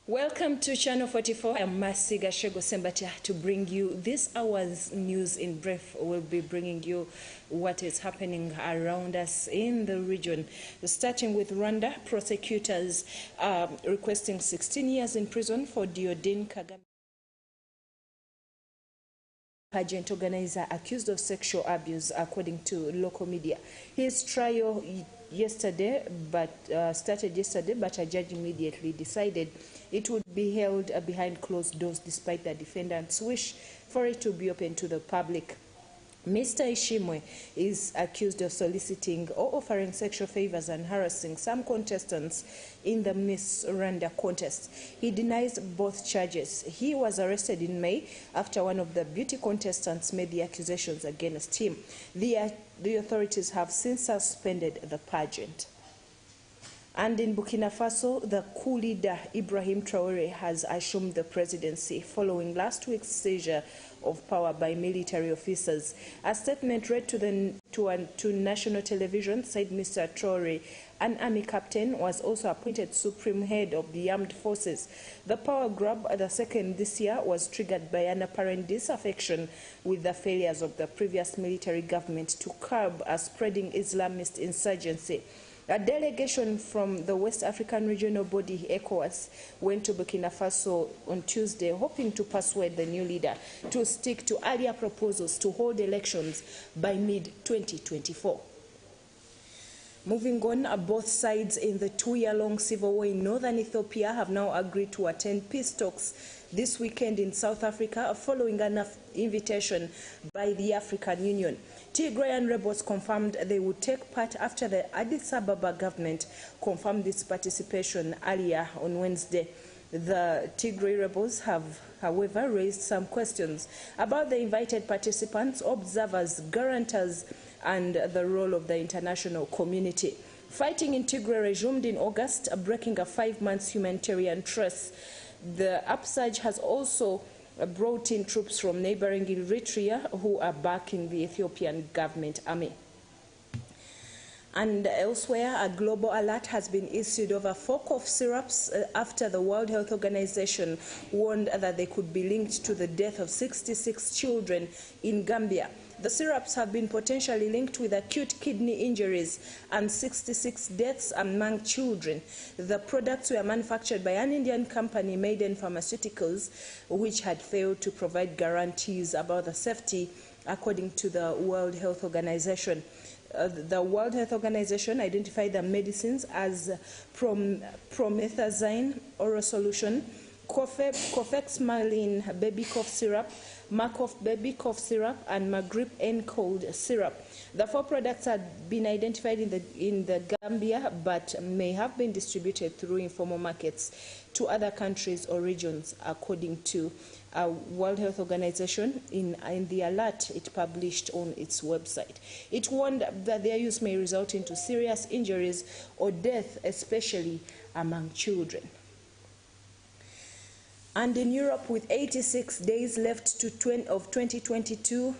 Welcome to Channel 44. I'm Masiga Shego Sembata to bring you this hour's news in brief. We'll be bringing you what is happening around us in the region. Starting with Rwanda, prosecutors requesting 16 years in prison for Diodin Kagame, pageant organizer accused of sexual abuse, according to local media. His trial started yesterday, but a judge immediately decided it would be held behind closed doors, despite the defendant's wish for it to be open to the public. Mr. Ishimwe is accused of soliciting or offering sexual favors and harassing some contestants in the Miss Rwanda contest. He denies both charges. He was arrested in May after one of the beauty contestants made the accusations against him. The authorities have since suspended the pageant. And in Burkina Faso, the coup leader Ibrahim Traoré has assumed the presidency following last week's seizure of power by military officers. A statement read to national television said Mr. Traoré, an army captain, was also appointed supreme head of the armed forces. The power grab, the second this year, was triggered by an apparent disaffection with the failures of the previous military government to curb a spreading Islamist insurgency. A delegation from the West African regional body, ECOWAS, went to Burkina Faso on Tuesday, hoping to persuade the new leader to stick to earlier proposals to hold elections by mid-2024. Moving on, both sides in the two-year-long civil war in northern Ethiopia have now agreed to attend peace talks this weekend in South Africa, following an invitation by the African Union. Tigrayan rebels confirmed they would take part after the Addis Ababa government confirmed its participation earlier on Wednesday. The Tigray rebels have, however, raised some questions about the invited participants, observers, guarantors, and the role of the international community. Fighting in Tigray resumed in August, breaking a 5-month humanitarian truce. The upsurge has also brought in troops from neighboring Eritrea who are backing the Ethiopian government army. And elsewhere, a global alert has been issued over 4 cough syrups after the World Health Organization warned that they could be linked to the death of 66 children in Gambia. The syrups have been potentially linked with acute kidney injuries and 66 deaths among children. The products were manufactured by an Indian company, Maiden Pharmaceuticals, which had failed to provide guarantees about the safety, according to the World Health Organization. The World Health Organization identified the medicines as promethazine oral solution, Cofexmalin baby cough syrup, Markov baby cough syrup, and Magrip N cold syrup. The 4 products had been identified in the Gambia, but may have been distributed through informal markets to other countries or regions, according to World Health Organization in the alert it published on its website. It warned that their use may result into serious injuries or death, especially among children. And in Europe, with 86 days left of 2022,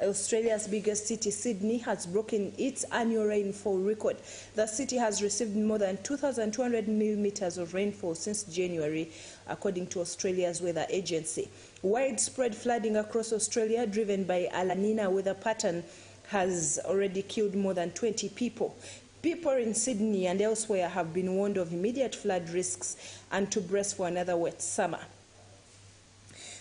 Australia's biggest city, Sydney, has broken its annual rainfall record. The city has received more than 2,200 millimeters of rainfall since January, according to Australia's weather agency. Widespread flooding across Australia, driven by a La Nina weather pattern, has already killed more than 20 people. People in Sydney and elsewhere have been warned of immediate flood risks and to brace for another wet summer.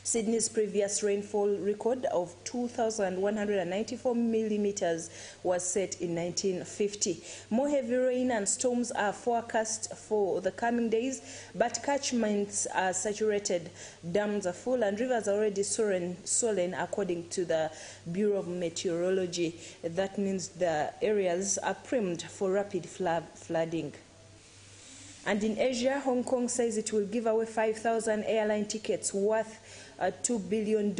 Sydney's previous rainfall record of 2,194 millimeters was set in 1950. More heavy rain and storms are forecast for the coming days, but catchments are saturated, dams are full, and rivers are already swollen, according to the Bureau of Meteorology. That means the areas are primed for rapid flooding. And in Asia, Hong Kong says it will give away 5,000 airline tickets worth $2 billion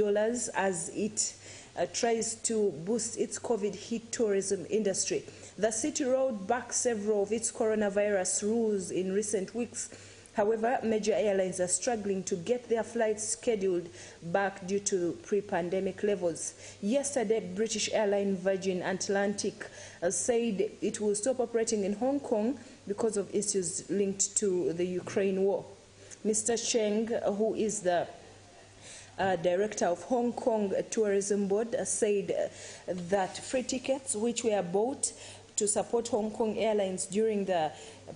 as it tries to boost its COVID-hit tourism industry. The city rolled back several of its coronavirus rules in recent weeks. However, major airlines are struggling to get their flights scheduled back due to pre-pandemic levels. Yesterday, British airline Virgin Atlantic said it will stop operating in Hong Kong because of issues linked to the Ukraine war. Mr. Cheng, who is the director of Hong Kong Tourism Board, said that free tickets which were bought to support Hong Kong Airlines during the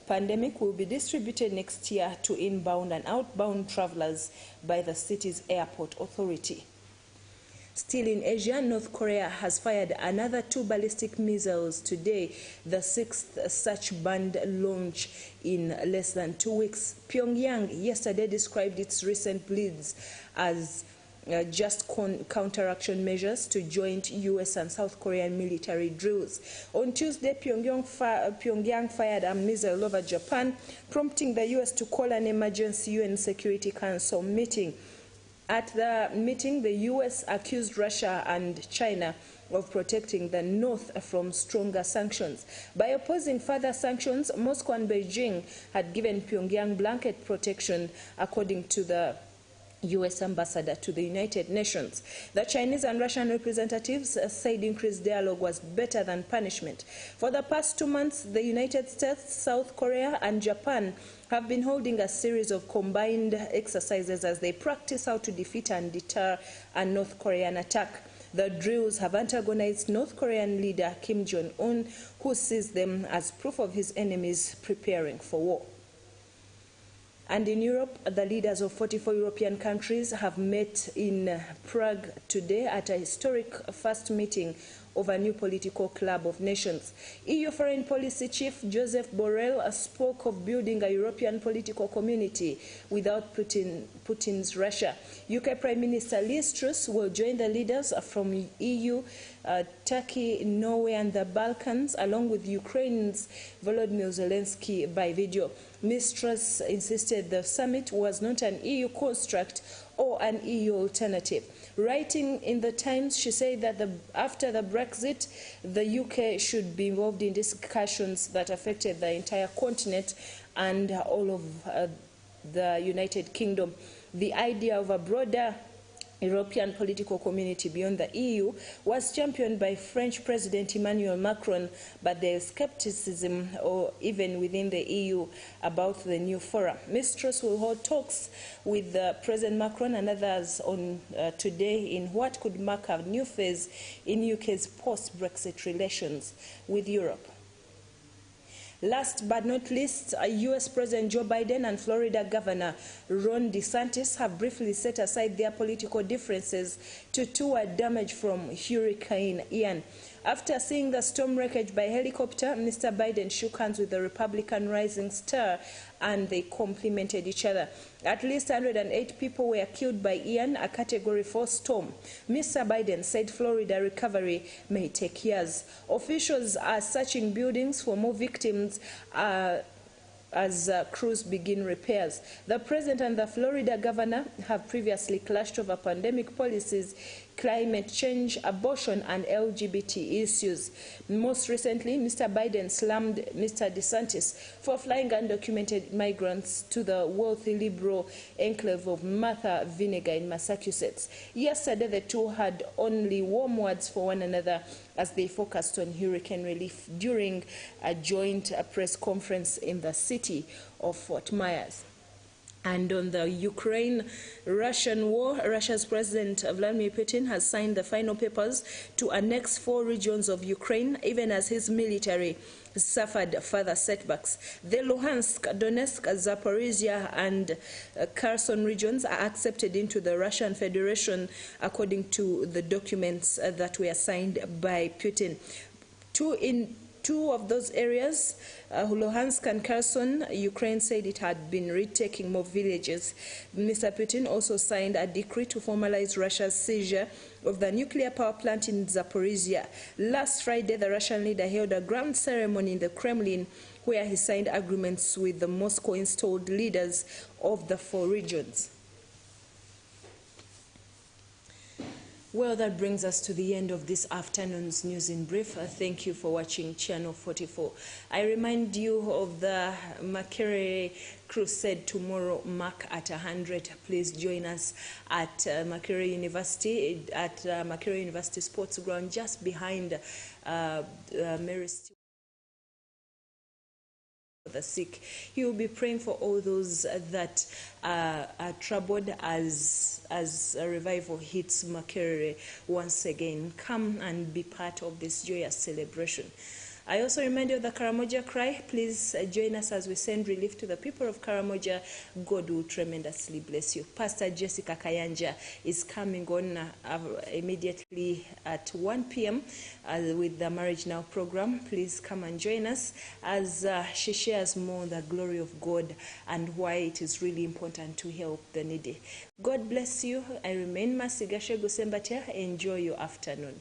pandemic will be distributed next year to inbound and outbound travelers by the city's airport authority. Still in Asia, North Korea has fired another 2 ballistic missiles today, the 6th such banned launch in less than 2 weeks. Pyongyang yesterday described its recent bleeds as just counteraction measures to joint U.S. and South Korean military drills. On Tuesday, Pyongyang fired a missile over Japan, prompting the U.S. to call an emergency UN Security Council meeting. At the meeting, the U.S. accused Russia and China of protecting the North from stronger sanctions. By opposing further sanctions, Moscow and Beijing had given Pyongyang blanket protection, according to the U.S. ambassador to the United Nations. The Chinese and Russian representatives said increased dialogue was better than punishment. For the past 2 months, the United States, South Korea, and Japan have been holding a series of combined exercises as they practice how to defeat and deter a North Korean attack. The drills have antagonized North Korean leader Kim Jong-un, who sees them as proof of his enemies preparing for war. And in Europe, the leaders of 44 European countries have met in Prague today at a historic first meeting of a new political club of nations. EU Foreign Policy Chief Joseph Borrell spoke of building a European political community without Putin's Russia. UK Prime Minister Liz Truss will join the leaders from EU, Turkey, Norway and the Balkans, along with Ukraine's Volodymyr Zelensky by video. Ms. Truss insisted the summit was not an EU construct or an EU alternative. Writing in the Times, she said that after the Brexit, the UK should be involved in discussions that affected the entire continent and all of the United Kingdom. The idea of a broader European political community beyond the EU was championed by French President Emmanuel Macron, but there is skepticism even within the EU about the new forum. Ms. Truss will hold talks with President Macron and others on today in what could mark a new phase in UK's post-Brexit relations with Europe. Last but not least, U.S. President Joe Biden and Florida Governor Ron DeSantis have briefly set aside their political differences to tour damage from Hurricane Ian. After seeing the storm wreckage by helicopter, Mr. Biden shook hands with the Republican rising star and they complimented each other. At least 108 people were killed by Ian, a Category 4 storm. Mr. Biden said Florida recovery may take years. Officials are searching buildings for more victims as crews begin repairs. The president and the Florida governor have previously clashed over pandemic policies, climate change, abortion, and LGBT issues. Most recently, Mr. Biden slammed Mr. DeSantis for flying undocumented migrants to the wealthy liberal enclave of Martha Vinegar in Massachusetts. Yesterday, the two had only warm words for one another as they focused on hurricane relief during a joint press conference in the city of Fort Myers. And on the Ukraine-Russian war, Russia's President Vladimir Putin has signed the final papers to annex 4 regions of Ukraine, even as his military suffered further setbacks. The Luhansk, Donetsk, Zaporizhia and Kherson regions are accepted into the Russian Federation, according to the documents that were signed by Putin. Two of those areas, Luhansk and Kherson, Ukraine said it had been retaking more villages. Mr. Putin also signed a decree to formalize Russia's seizure of the nuclear power plant in Zaporizhia. Last Friday, the Russian leader held a grand ceremony in the Kremlin where he signed agreements with the Moscow-installed leaders of the 4 regions. Well, that brings us to the end of this afternoon's news in brief. Thank you for watching Channel 44. I remind you of the Makerere Crusade tomorrow, mark at 100. Please join us at Makerere University Sports Ground, just behind Mary Stewart the sick. He will be praying for all those that are troubled as a revival hits Makerere once again. Come and be part of this joyous celebration. I also remind you of the Karamoja cry. Please join us as we send relief to the people of Karamoja. God will tremendously bless you. Pastor Jessica Kayanja is coming on immediately at 1 p.m. With the Marriage Now program. Please come and join us as she shares more on the glory of God and why it is really important to help the needy. God bless you. I remain Masigashe Gusembatia. Enjoy your afternoon.